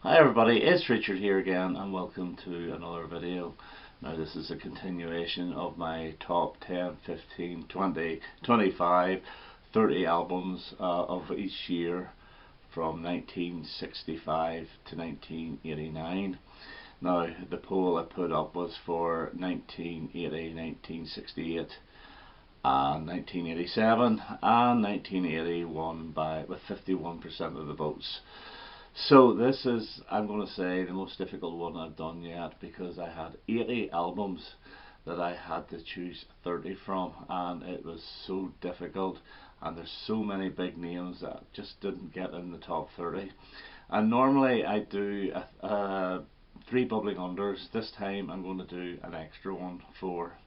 Hi everybody, it's Richard here again and welcome to another video. Now this is a continuation of my top 10, 15, 20, 25, 30 albums of each year from 1965 to 1989. Now the poll I put up was for 1980, 1968 and 1987, and 1980 won with 51% of the votes. So this is, I'm going to say, the most difficult one I've done yet, because I had 80 albums that I had to choose 30 from, and it was so difficult, and there's so many big names that just didn't get in the top 30. And normally I do 3 bubbling unders. This time I'm going to do an extra one, 4.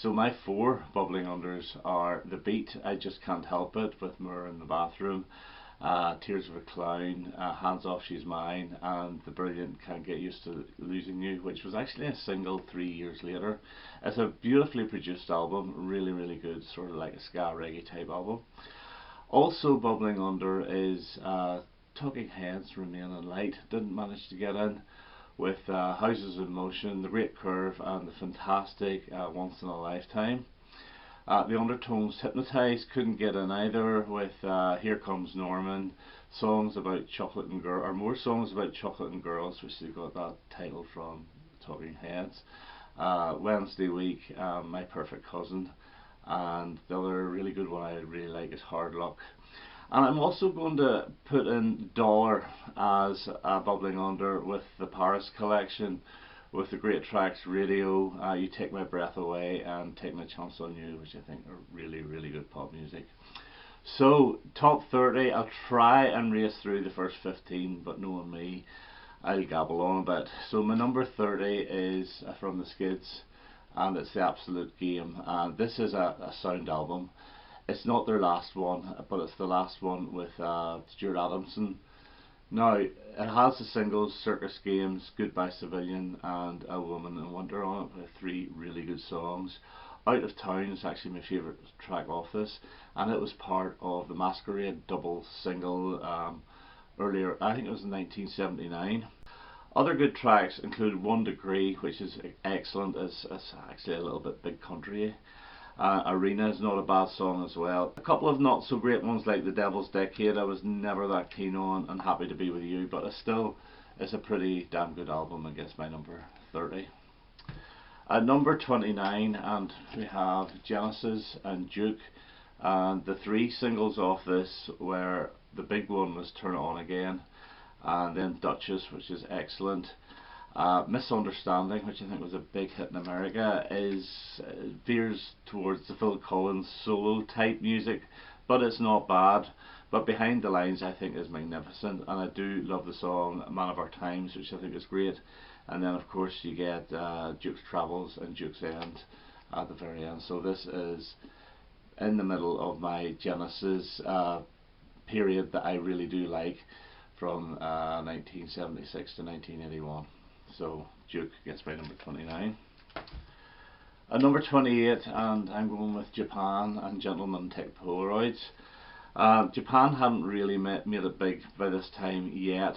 So my 4 bubbling unders are The Beat, I Just Can't Help It, with Moore in the Bathroom, Tears of a Clown, Hands Off She's Mine, and the brilliant Can't Get Used to Losing You, which was actually a single 3 years later. It's a beautifully produced album, really good, sort of like a ska reggae type album. Also bubbling under is Talking Heads, Remain Light, didn't manage to get in, with Houses in Motion, The Great Curve, and the fantastic Once in a Lifetime. The Undertones, Hypnotized, couldn't get in either, with Here Comes Norman, songs about chocolate and girls, or more songs about chocolate and girls, which they got that title from Talking Heads. Wednesday Week, My Perfect Cousin, and the other really good one I really like is Hard Luck. And I'm also going to put in Dollar as a bubbling under, with the Paris collection, with the great tracks Radio, You Take My Breath Away, and Take My Chance on You, which I think are really good pop music. So top 30, I'll try and race through the first 15, but knowing me, I'll gabble on a bit. So my number 30 is from the Skids, and it's The Absolute Game, and this is a sound album. It's not their last one, but it's the last one with Stuart Adamson. Now, it has the singles Circus Games, Goodbye Civilian, and A Woman in Winter on it, with 3 really good songs. Out of Town is actually my favourite track off this, and it was part of the Masquerade double single earlier, I think it was in 1979. Other good tracks include 1 Degree, which is excellent, it's actually a little bit big country. Arena is not a bad song as well. A couple of not so great ones like The Devil's Decade I was never that keen on, and Happy to Be With You, but it's a pretty damn good album. I guess my number 30. At number 29, and we have Genesis and Duke, and the 3 singles off this were, the big one was Turn It On Again, and then Duchess, which is excellent. Misunderstanding, which I think was a big hit in America, veers towards the Phil Collins solo type music, but it's not bad. But Behind the Lines I think is magnificent, and I do love the song Man of Our Times, which I think is great. And then of course you get Duke's Travels and Duke's End at the very end. So this is in the middle of my Genesis period that I really do like, from 1976 to 1981. So Duke gets my number 29. At number 28, and I'm going with Japan and Gentlemen Take Polaroids. Japan hadn't really made it big by this time yet,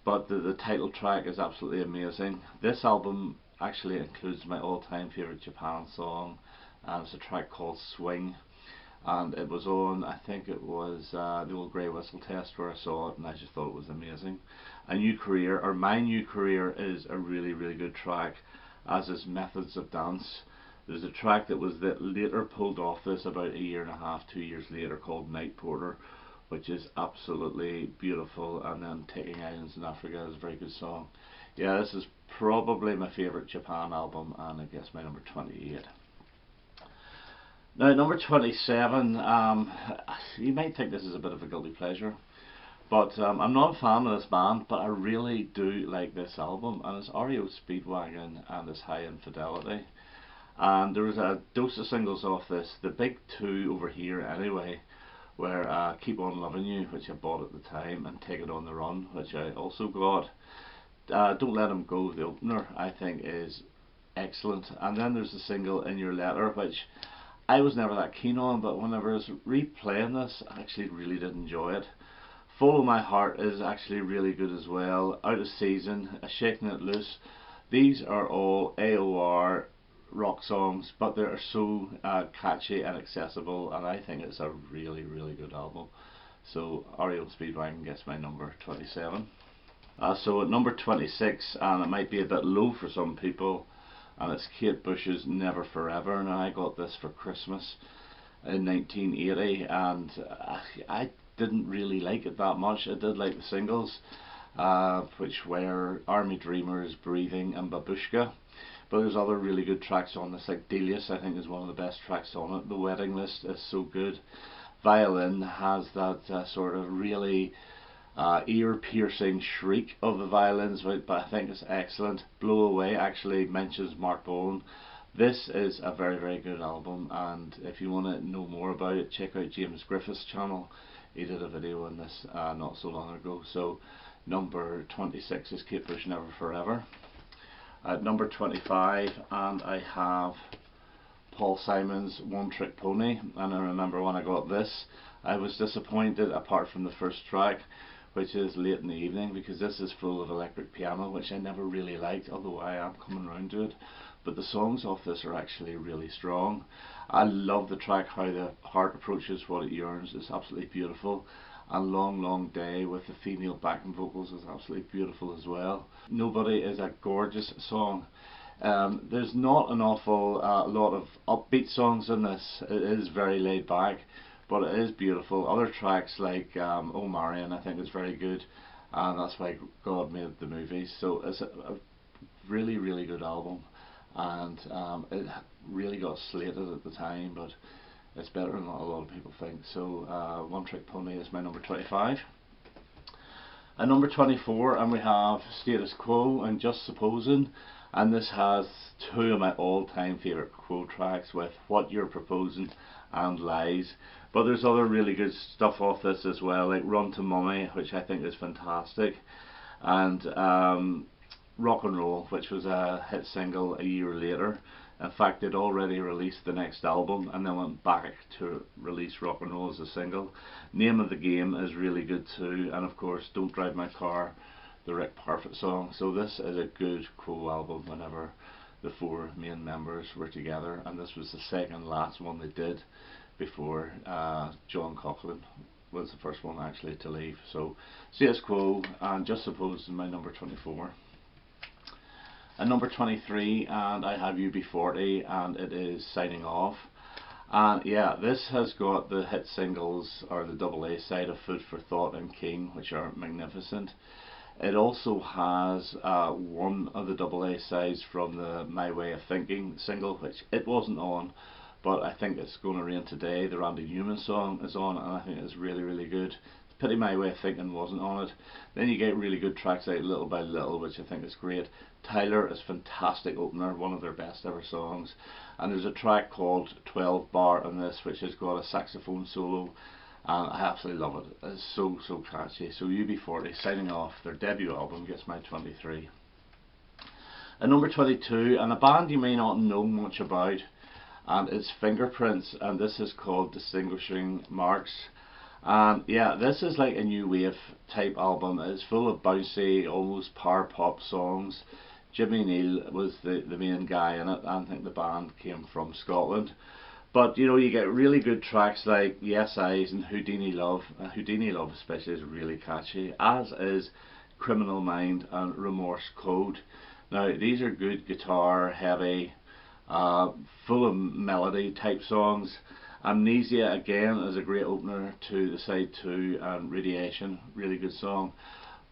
but the title track is absolutely amazing. This album actually includes my all-time favourite Japan song, and it's a track called Swing. And it was on, I think it was the Old Grey Whistle Test where I saw it, and I just thought it was amazing. A New Career, or My New Career, is a really good track, as is Methods of Dance. There's a track that was later pulled off this about 1.5 years, 2 years later, called Night Porter, which is absolutely beautiful. And then Taking Islands in Africa is a very good song. Yeah, this is probably my favourite Japan album, and I guess my number 28. Now, number 27, you might think this is a bit of a guilty pleasure, but I'm not a fan of this band, but I really do like this album, and it's Oreo Speedwagon and it's High Infidelity. And there was a dose of singles off this. The big 2 over here anyway were Keep On Loving You, which I bought at the time, and Take It On The Run, which I also got. Don't Let 'Em Go, the opener, I think is excellent. And then there's the single In Your Letter, which I was never that keen on, but whenever I was replaying this, I actually really did enjoy it. Follow My Heart is actually really good as well. Out of Season, Shaking It Loose. These are all AOR rock songs, but they are so catchy and accessible, and I think it's a really, really good album. So Oreo Speedwagon gets my number 27. So at number 26, and it might be a bit low for some people, and it's Kate Bush's Never Forever. And I got this for Christmas in 1980, and I didn't really like it that much. I did like the singles, which were Army Dreamers, Breathing and Babushka. But there's other really good tracks on this, like Delius I think is one of the best tracks on it. The Wedding List is so good. Violin has that sort of really ear-piercing shriek of the violins, but I think it's excellent. Blow Away actually mentions Mark Bolan. This is a very, very good album, and if you want to know more about it, check out James Griffith's channel. He did a video on this not so long ago. So number 26 is Kate Bush, Never Forever. At number 25, and I have Paul Simon's One Trick Pony. And I remember when I got this, I was disappointed apart from the first track, which is Late in the Evening, because this is full of electric piano, which I never really liked, although I am coming around to it. But the songs off this are actually really strong. I love the track How the Heart Approaches What It Yearns. It's absolutely beautiful. And Long Long Day with the female backing vocals is absolutely beautiful as well. Nobody is a gorgeous song. There's not an awful lot of upbeat songs in this. It is very laid back, but it is beautiful. Other tracks like Oh Marion I think is very good, and that's why God made the movies. So it's a really, really good album, and it really got slated at the time, but it's better than what a lot of people think. So One Trick Pony is my number 25. At number 24, and we have Status Quo and Just Supposing, and this has two of my all-time favourite Quo tracks with What You're Proposing and Lies. But there's other really good stuff off this as well, like Run to Mommy, which I think is fantastic, and Rock and Roll, which was a hit single a year later. In fact, they'd already released the next album and then went back to release Rock and Roll as a single. Name of the Game is really good too, and of course Don't Drive My Car, the Rick Parfitt song. So this is a good Quo album whenever the four main members were together, and this was the second last one they did before John Coughlin was the first one actually to leave. So Status Quo and Just Supposing my number 24. At number 23, and I have UB40, and it is Signing Off. And yeah, this has got the hit singles, or the double A side of Food for Thought and King, which are magnificent. It also has one of the double A sides from the My Way of Thinking single, which it wasn't on, but I think It's Gonna Rain Today, the Randy Newman song, is on, and I think it's really, really good. Pity My Way of Thinking wasn't on it. Then you get really good tracks like Little by Little, which I think is great. Tyler is fantastic opener, one of their best ever songs. And there's a track called 12 Bar on this, which has got a saxophone solo, and I absolutely love it. It's so, so catchy. So UB40, Signing Off, their debut album, gets my 23. At number 22, and a band you may not know much about, and it's Fingerprints, and this is called Distinguishing Marks. And yeah, this is like a new wave type album. It's full of bouncy, almost power pop songs. Jimmy Neal was the main guy in it, and I think the band came from Scotland. But you know, you get really good tracks like Yes Eyes and Houdini Love. Houdini Love especially is really catchy, as is Criminal Mind and Remorse Code. Now these are good guitar heavy, full of melody type songs. Amnesia again is a great opener to the side 2, and Radiation, really good song.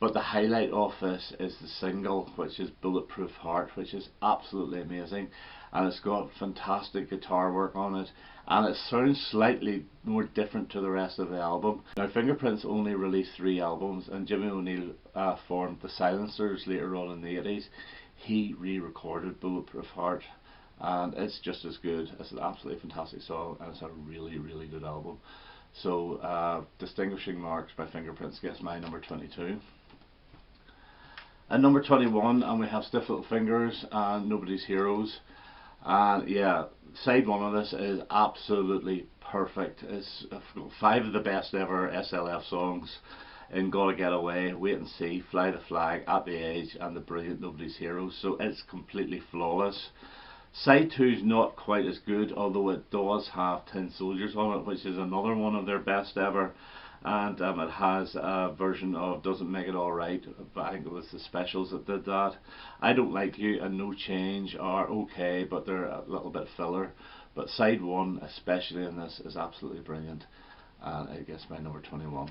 But the highlight of this is the single, which is Bulletproof Heart, which is absolutely amazing, and it's got fantastic guitar work on it, and it sounds slightly more different to the rest of the album. Now Fingerprints only released 3 albums, and Jimmy O'Neill formed the Silencers later on in the 80s. He re-recorded Bulletproof Heart, and it's just as good. It's an absolutely fantastic song, and it's a really, really good album. So Distinguishing Marks by Fingerprints gets my number 22. At number 21, and we have Stiff Little Fingers and Nobody's Heroes. And yeah, side 1 of this is absolutely perfect. It's 5 of the best ever SLF songs. in Gotta Get Away, Wait and See, Fly the Flag, At the Edge and the brilliant Nobody's Hero, so it's completely flawless. Side 2 is not quite as good, although it does have Tin Soldiers on it, which is another one of their best ever, and it has a version of Doesn't Make It Alright, but I think it was the Specials that did that. I Don't Like You and No Change are okay, but they're a little bit filler, but side 1, especially in this, is absolutely brilliant, and it gets my number 21.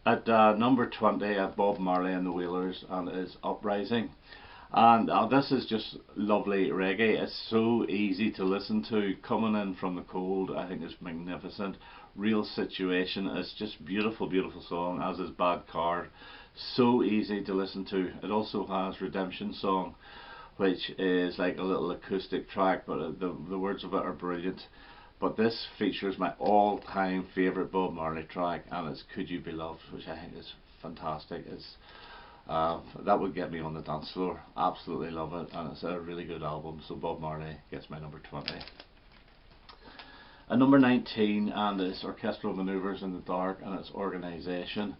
At number 20, I have Bob Marley and the Wailers, and it is Uprising. And this is just lovely reggae. It's so easy to listen to. Coming in from the cold, I think is magnificent. Real Situation is just beautiful, beautiful song, as is Bad Card. So easy to listen to. It also has Redemption Song, which is like a little acoustic track, but the words of it are brilliant. But this features my all-time favourite Bob Marley track, and it's Could You Be Loved, which I think is fantastic. It's that would get me on the dance floor. Absolutely love it, and it's a really good album. So Bob Marley gets my number 20. At number 19, and it's Orchestral Manoeuvres in the Dark, and it's Organisation.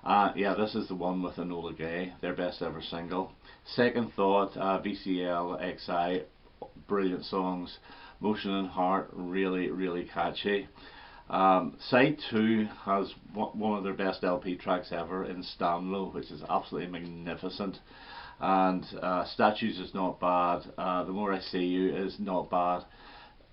Yeah, this is the one with Enola Gay, their best ever single. Second Thought, VCL, XI, brilliant songs. Motion and Heart, really, really catchy. Side 2 has one of their best LP tracks ever in Stanlow, which is absolutely magnificent. And Statues is not bad. The More I See You is not bad.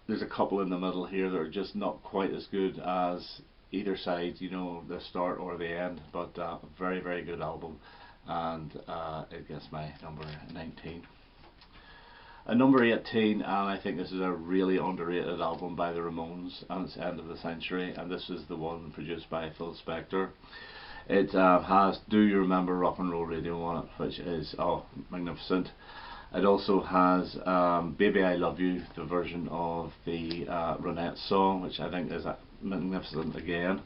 There's a couple in the middle here that are just not quite as good as either side, you know, the start or the end. But very, very good album, and it gets my number 19. At number 18, and I think this is a really underrated album by the Ramones, and it's End of the Century, and this is the one produced by Phil Spector. It has Do You Remember Rock and Roll Radio on it, which is magnificent. It also has Baby I Love You, the version of the Ronette song, which I think is magnificent again.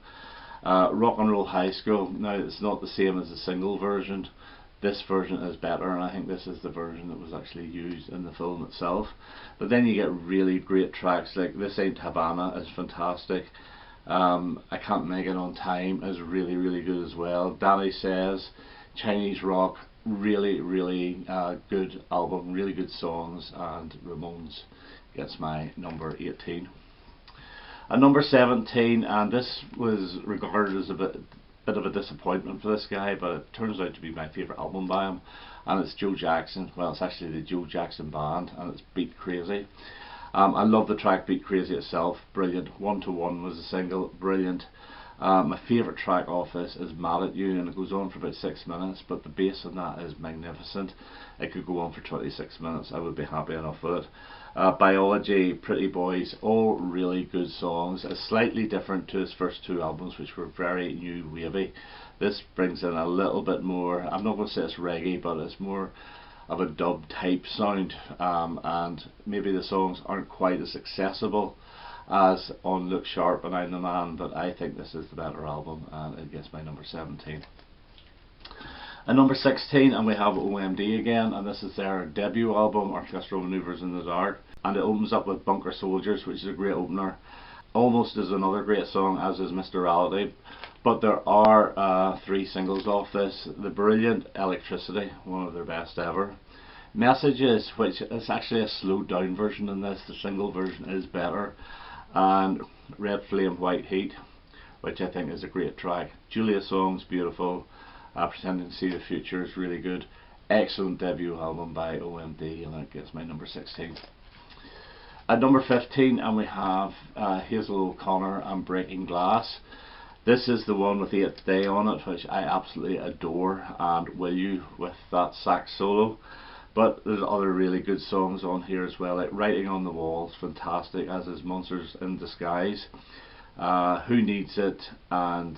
Rock and Roll High School, now it's not the same as the single version. This version is better, and I think this is the version that was actually used in the film itself. But then you get really great tracks like This Ain't Havana is fantastic. I Can't Make It On Time is really, really good as well. Daddy Says, Chinese Rock, really, really good album, really good songs, and Ramones gets my number 18. At number 17, and this was regarded as a bit of a disappointment for this guy, but it turns out to be my favourite album by him, and it's Joe Jackson. Well, it's actually the Joe Jackson Band, and it's Beat Crazy. I love the track Beat Crazy itself, brilliant. 1 to 1 was the single, brilliant. My favourite track off this is Mad at You, and it goes on for about 6 minutes, but the bass on that is magnificent. It could go on for 26 minutes, I would be happy enough with it. Biology, Pretty Boys, all really good songs. It's slightly different to his first 2 albums, which were very new wavy. This brings in a little bit more, I'm not going to say it's reggae, but it's more of a dub type sound, and maybe the songs aren't quite as accessible as on Look Sharp and I'm the Man, but I think this is the better album, and it gets my number 17. At number 16, and we have OMD again, and this is their debut album, Orchestral Manoeuvres in the Dark, and it opens up with Bunker Soldiers, which is a great opener. Almost is another great song, as is Mr. Reality, but there are 3 singles off this. The brilliant Electricity, one of their best ever. Messages, which is actually a slowed down version in this, the single version is better, and Red Flame White Heat, which I think is a great track. Julia Song's beautiful. Pretending to See the Future is really good. Excellent debut album by OMD, and that gets my number 16. At number 15, and we have Hazel O'Connor and Breaking Glass. This is the one with 8th Day on it, which I absolutely adore, and Will You, with that sax solo. But there's other really good songs on here as well, like Writing on the Walls, fantastic, as is Monsters in Disguise. Who Needs It, and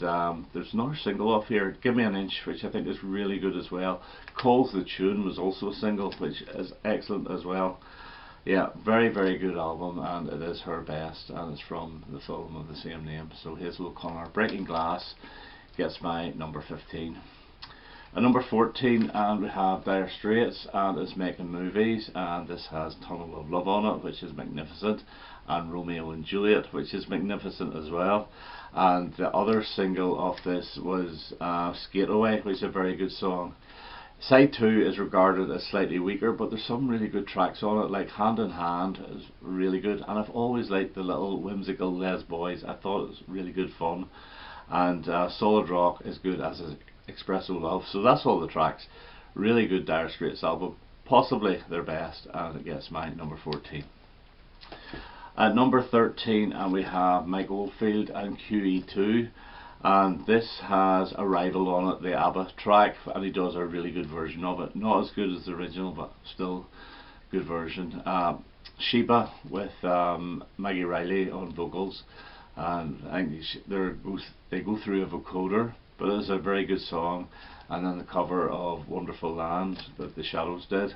there's another single off here, Give Me an Inch, which I think is really good as well. Calls the Tune was also a single, which is excellent as well. Yeah, very, very good album, and it is her best, and it's from the film of the same name. So Hazel O'Connor, Breaking Glass, gets my number 15. At number 14, and we have Dire Straits, and it's Making Movies, and this has Tunnel of Love on it, which is magnificent, and Romeo and Juliet, which is magnificent as well. and the other single of this was Skate Away, which is a very good song. Side 2 is regarded as slightly weaker, but there's some really good tracks on it, like Hand in Hand is really good, and I've always liked the little whimsical Les Boys. I thought it was really good fun, and Solid Rock is good, as is Espresso Love. So that's all the tracks. Really good Dire Straits album, possibly their best, and it gets my number 14. At number 13, and we have Mike Oldfield and QE2, and this has a rival on it, the Abba track, and he does a really good version of it. Not as good as the original, but still good version. Sheba with Maggie Riley on vocals, and I think they go through a vocoder, but it's a very good song. And then the cover of Wonderful Land that the Shadows did.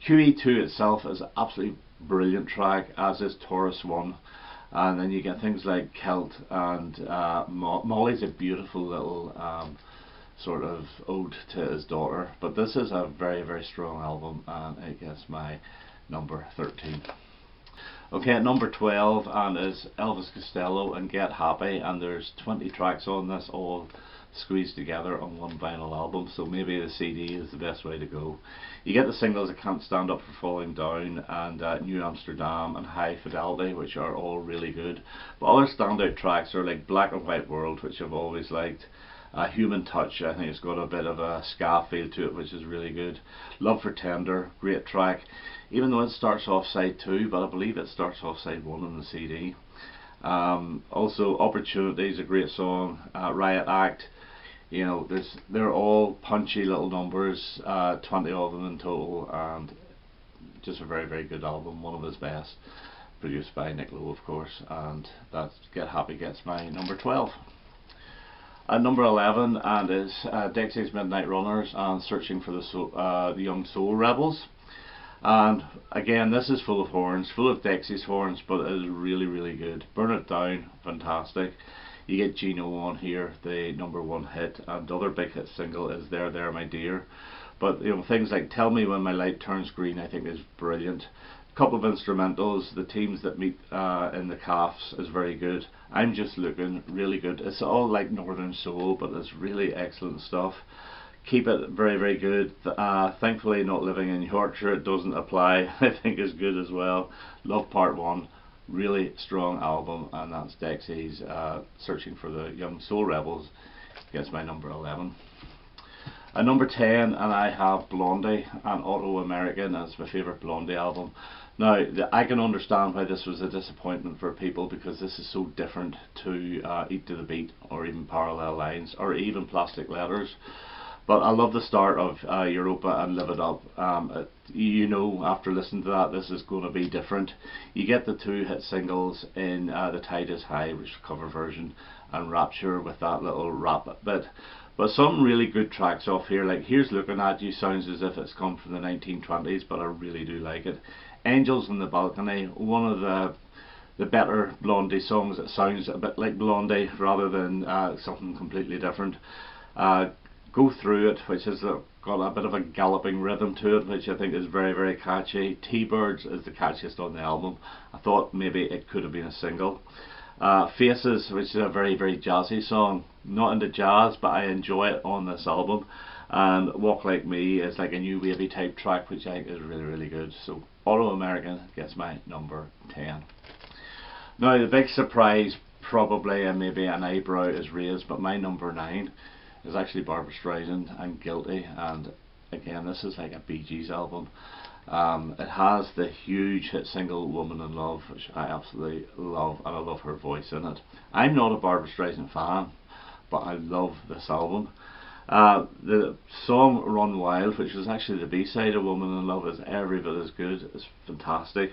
QE2 itself is an absolutely brilliant track, as is Taurus 1. And then you get things like Celt, and Molly's a beautiful little sort of ode to his daughter. But this is a very, very strong album, and it gets my number 13. Okay, at number 12 and is Elvis Costello and Get Happy, and there's 20 tracks on this, all squeezed together on one vinyl album, so maybe the CD is the best way to go. You get the singles I Can't Stand Up for Falling Down, and New Amsterdam and High Fidelity, which are all really good. But other standout tracks are like Black and White World, which I've always liked. Human Touch, I think it's got a bit of a ska feel to it, which is really good. Love for Tender, great track, even though it starts off side 2, but I believe it starts off side 1 on the CD. Also Opportunity is a great song. Riot Act, you know, they're all punchy little numbers, 20 of them in total, and just a very, very good album, one of his best, produced by Nick Lowe, of course, and that Get Happy gets my number 12. At number 11 and is Dexys Midnight Runners and Searching for the Young Soul Rebels. And again, this is full of horns, full of Dexys horns, but it is really, really good. Burn It Down, fantastic. You get Gino on here, the number 1 hit, and the other big hit single is There There My Dear. But you know, things like Tell Me When My Light Turns Green I think is brilliant. A couple of instrumentals, the teams that meet in the calves is very good. I'm Just Looking, really good. It's all like Northern Soul, but it's really excellent stuff. Keep It, very, very good. Thankfully Not Living in Yorkshire, it doesn't apply, I think is good as well. Love Part 1, really strong album, and that's Dexys Searching for the Young Soul Rebels, gets my number 11. At number 10, and I have Blondie and Auto American as my favourite Blondie album. Now, I can understand why this was a disappointment for people, because this is so different to Eat to the Beat, or even Parallel Lines, or even Plastic Letters. But I love the start of Europa and Live It Up. You know, after listening to that, this is going to be different. You get the 2 hit singles in The Tide Is High, which is a cover version, and Rapture with that little rap bit. But some really good tracks off here, like Here's Looking At You, sounds as if it's come from the 1920s, but I really do like it. Angels on the Balcony, one of the better Blondie songs that sounds a bit like Blondie rather than something completely different. Go Through It, which has got a bit of a galloping rhythm to it, which I think is very, very catchy. T-Birds is the catchiest on the album. I thought maybe it could have been a single. Faces, which is a very, very jazzy song. Not into jazz, but I enjoy it on this album. And Walk Like Me is like a new wavy type track, which I think is really, really good. So Auto American gets my number 10. Now the big surprise, probably, and maybe an eyebrow is raised, but my number 9 is actually Barbra Streisand and Guilty, and again, this is like a Bee Gees album. It has the huge hit single Woman in Love, which I absolutely love, and I love her voice in it. I'm not a Barbra Streisand fan, but I love this album. The song Run Wild, which was actually the B-side of Woman in Love, is every bit as good. It's fantastic.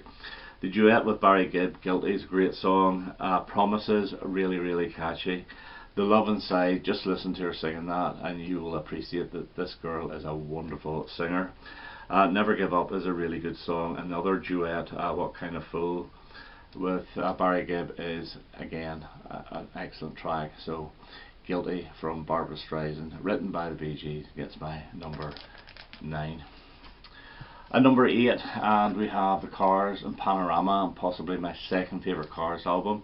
The duet with Barry Gibb, Guilty, is a great song. Promises, really, really catchy. The Love Inside, just listen to her singing that and you will appreciate that this girl is a wonderful singer. Never Give Up is a really good song. Another duet, What Kind of Fool, with Barry Gibb is again an excellent track. So Guilty from Barbra Streisand, written by the Bee Gees, gets my number 9. At number 8, and we have the Cars and Panorama, and possibly my second favourite Cars album.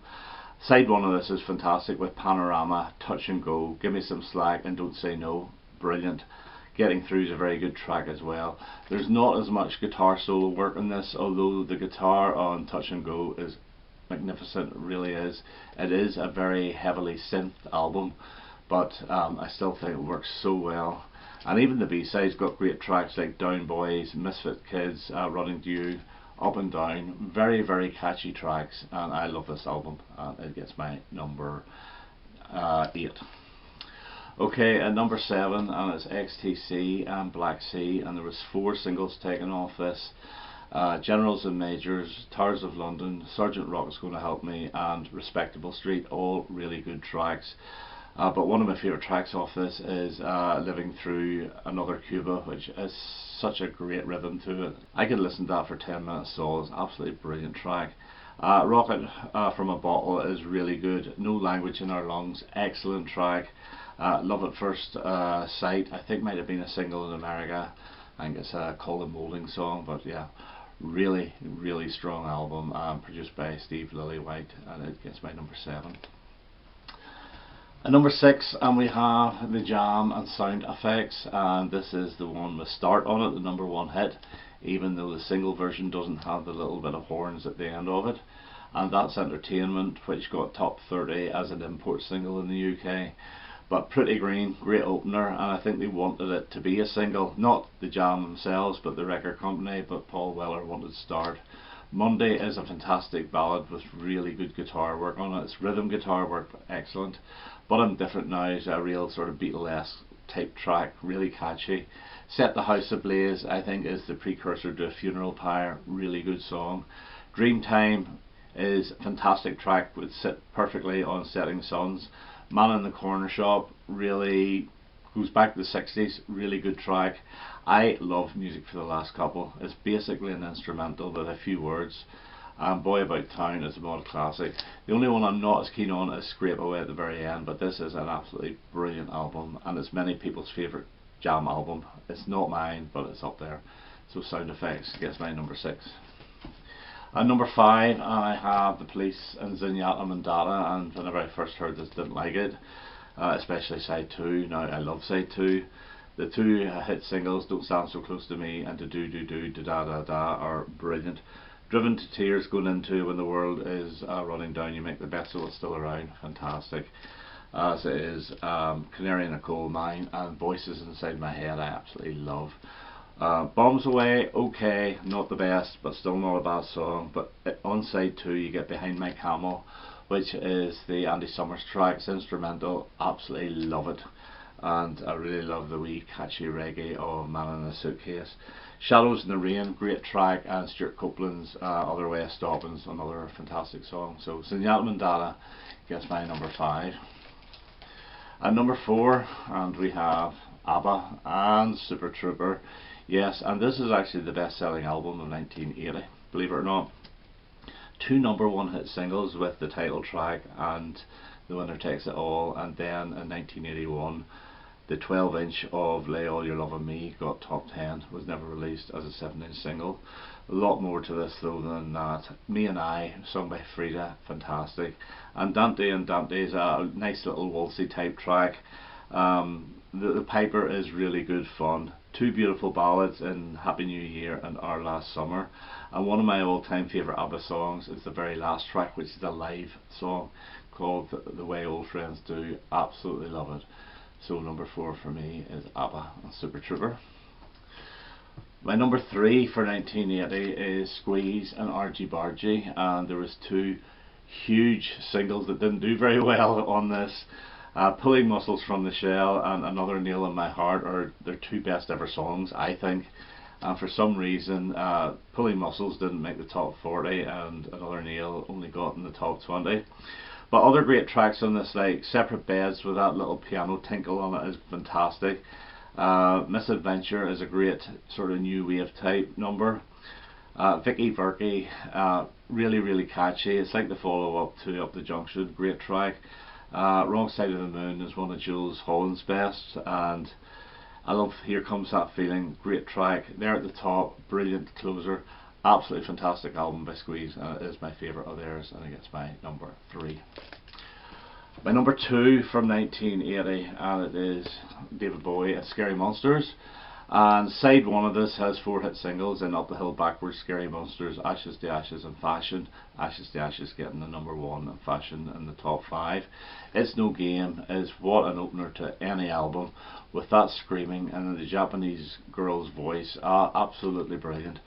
Side 1 of this is fantastic with Panorama, Touch and Go, Give Me Some Slack and Don't Say No, brilliant. Getting Through is a very good track as well. There's not as much guitar solo work on this, although the guitar on Touch and Go is magnificent, it really is. It is a very heavily synth album, but I still think it works so well. And even the B-sides got great tracks like Down Boys, Misfit Kids, Running to You, Up and Down, very very catchy tracks, and I love this album, and it gets my number 8. Okay, at number 7, and it's XTC and Black Sea, and there was 4 singles taken off this. Generals and Majors, Towers of London, Sergeant Rock's Gonna Help Me, and Respectable Street, all really good tracks. But one of my favourite tracks off this is Living Through Another Cuba, which has such a great rhythm to it. I could listen to that for 10 minutes, so it's absolutely brilliant track. Rocket from a Bottle is really good. No Language in Our Lungs, excellent track. Love at First Sight, I think might have been a single in America. I think it's called a Moulding Song, but yeah, really really strong album, produced by Steve Lillywhite, and it gets my number 7. At number 6, and we have the Jam and Sound Effects, and this is the one with Start on it, the number 1 hit, even though the single version doesn't have the little bit of horns at the end of it. And that's Entertainment, which got top 30 as an import single in the UK. But Pretty Green, great opener, and I think they wanted it to be a single, not the Jam themselves but the record company, but Paul Weller wanted Start. Monday is a fantastic ballad with really good guitar work on it. It's rhythm guitar work, excellent. But I'm Different Now is a real sort of Beatlesque type track, really catchy. Set the House Ablaze, I think, is the precursor to A Funeral Pyre, really good song. Dreamtime is a fantastic track, would sit perfectly on Setting Suns. Man in the Corner Shop really goes back to the 60s, really good track. I love Music for the Last Couple. It's basically an instrumental with a few words. Boy About Town is a mod classic. The only one I'm not as keen on is Scrape Away at the very end, but this is an absolutely brilliant album, and it's many people's favourite Jam album. It's not mine, but it's up there. So Sound Effects gets my number 6. At number 5, I have The Police and Zenyatta Mandata, and whenever I first heard this, didn't like it, especially side 2. Now I love side 2. The 2 hit singles, Don't Stand So Close to Me and Da Do Do Do Da Da Da Da, are brilliant. Driven to Tears, Going Into When the World is Running Down, You Make the Best of What's Still Around, fantastic. As it is Canary in a Coal Mine and Voices Inside My Head, I absolutely love. Bombs Away, okay, not the best, but still not a bad song. But on side 2 you get Behind My Camel, which is the Andy Summers track. It's instrumental, absolutely love it. And I really love the wee catchy reggae of Man in a Suitcase. Shadows in the Rain, great track, and Stuart Copeland's Other Way of Stopping's another fantastic song. So Zenyatta Mandata gets my number 5. At number 4, and we have Abba and Super Trooper. Yes, and this is actually the best-selling album of 1980, believe it or not. 2 number 1 hit singles with the title track and The Winner Takes It All, and then in 1981 the 12-inch of Lay All Your Love on Me got top 10, was never released as a 7-inch single. A lot more to this though than that. Me and I, sung by Frida, fantastic. And Dante and Dante is a nice little waltzy type track. The Piper is really good fun. 2 beautiful ballads in Happy New Year and Our Last Summer. And one of my all-time favourite ABBA songs is the very last track, which is a live song called The Way Old Friends Do. Absolutely love it. So number 4 for me is ABBA and Super Trooper. My number 3 for 1980 is Squeeze and Argy Bargy, and there was 2 huge singles that didn't do very well on this. Pulling Muscles from the Shell and Another Nail in My Heart are their 2 best ever songs, I think. And for some reason, Pulling Muscles didn't make the top 40 and Another Nail only got in the top 20. But other great tracks on this, like Separate Beds with that little piano tinkle on it, is fantastic. Misadventure is a great sort of new wave type number. Vicky Verky, really really catchy. It's like the follow up to Up the Junction, great track. Wrong Side of the Moon is one of Jules Holland's best, and I love Here Comes That Feeling, great track. There at the top, brilliant closer. Absolutely fantastic album by Skids, and it is my favourite of theirs, and it gets my number 3. My number 2 from 1980, and it is David Bowie and Scary Monsters. And side 1 of this has 4 hit singles in Up the Hill, Backwards, Scary Monsters, Ashes to Ashes and Fashion. Ashes to Ashes getting the number 1 and Fashion in the top 5. It's No Game is what an opener to any album, with that screaming and the Japanese girl's voice, absolutely brilliant.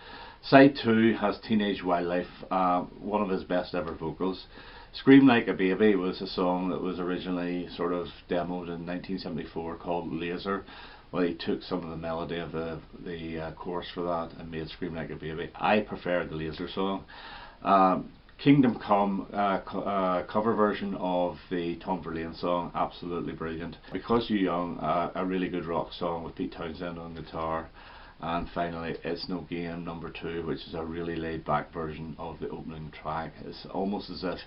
Side 2 has Teenage Wildlife, one of his best ever vocals. Scream Like a Baby was a song that was originally sort of demoed in 1974 called Laser. Well, he took some of the melody of the chorus for that and made Scream Like a Baby. I prefer the Laser song. Kingdom Come cover version of the Tom Verlaine song, absolutely brilliant. Because You Young, a really good rock song with Pete Townsend on guitar. And finally, It's No Game, number 2, which is a really laid back version of the opening track. It's almost as if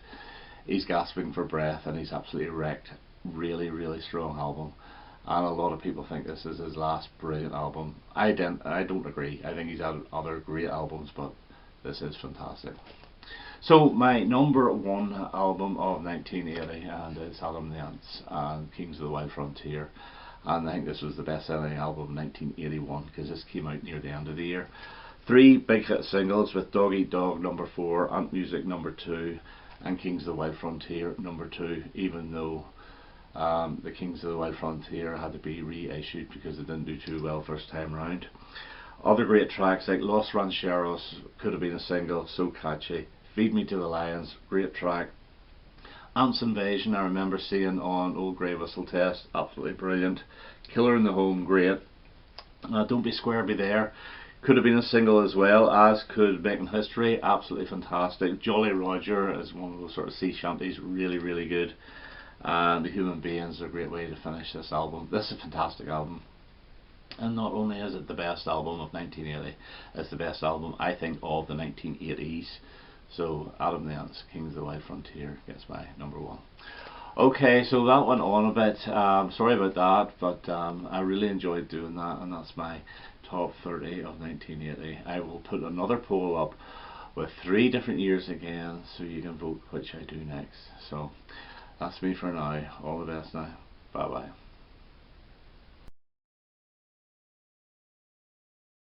he's gasping for breath and he's absolutely wrecked. Really, really strong album. And a lot of people think this is his last brilliant album. I don't agree. I think he's had other great albums, but this is fantastic. So my number 1 album of 1980, and it's Adam and the Ants and Kings of the Wild Frontier. And I think this was the best selling album of 1981 because this came out near the end of the year. 3 big hit singles with Dog Eat Dog number 4, Ant Music number 2, and Kings of the Wild Frontier number 2, even though the Kings of the Wild Frontier had to be reissued because it didn't do too well first time round. Other great tracks like Los Rancheros could have been a single, so catchy. Feed Me to the Lions, great track. Ants Invasion, I remember seeing on Old Grey Whistle Test, absolutely brilliant. Killer in the Home, great. Don't Be Square, Be There, could have been a single as well, as could Making History, absolutely fantastic. Jolly Roger is one of those sort of sea shanties, really, really good. And The Human Beings are a great way to finish this album. This is a fantastic album. And not only is it the best album of 1980, it's the best album, I think, of the 1980s. So Adam the Ants, Kings of the Wild Frontier gets my number 1. Okay, so that went on a bit. Sorry about that, but I really enjoyed doing that, and that's my top 30 of 1980. I will put another poll up with 3 different years again, so you can vote which I do next. So that's me for now. All the best now. Bye bye.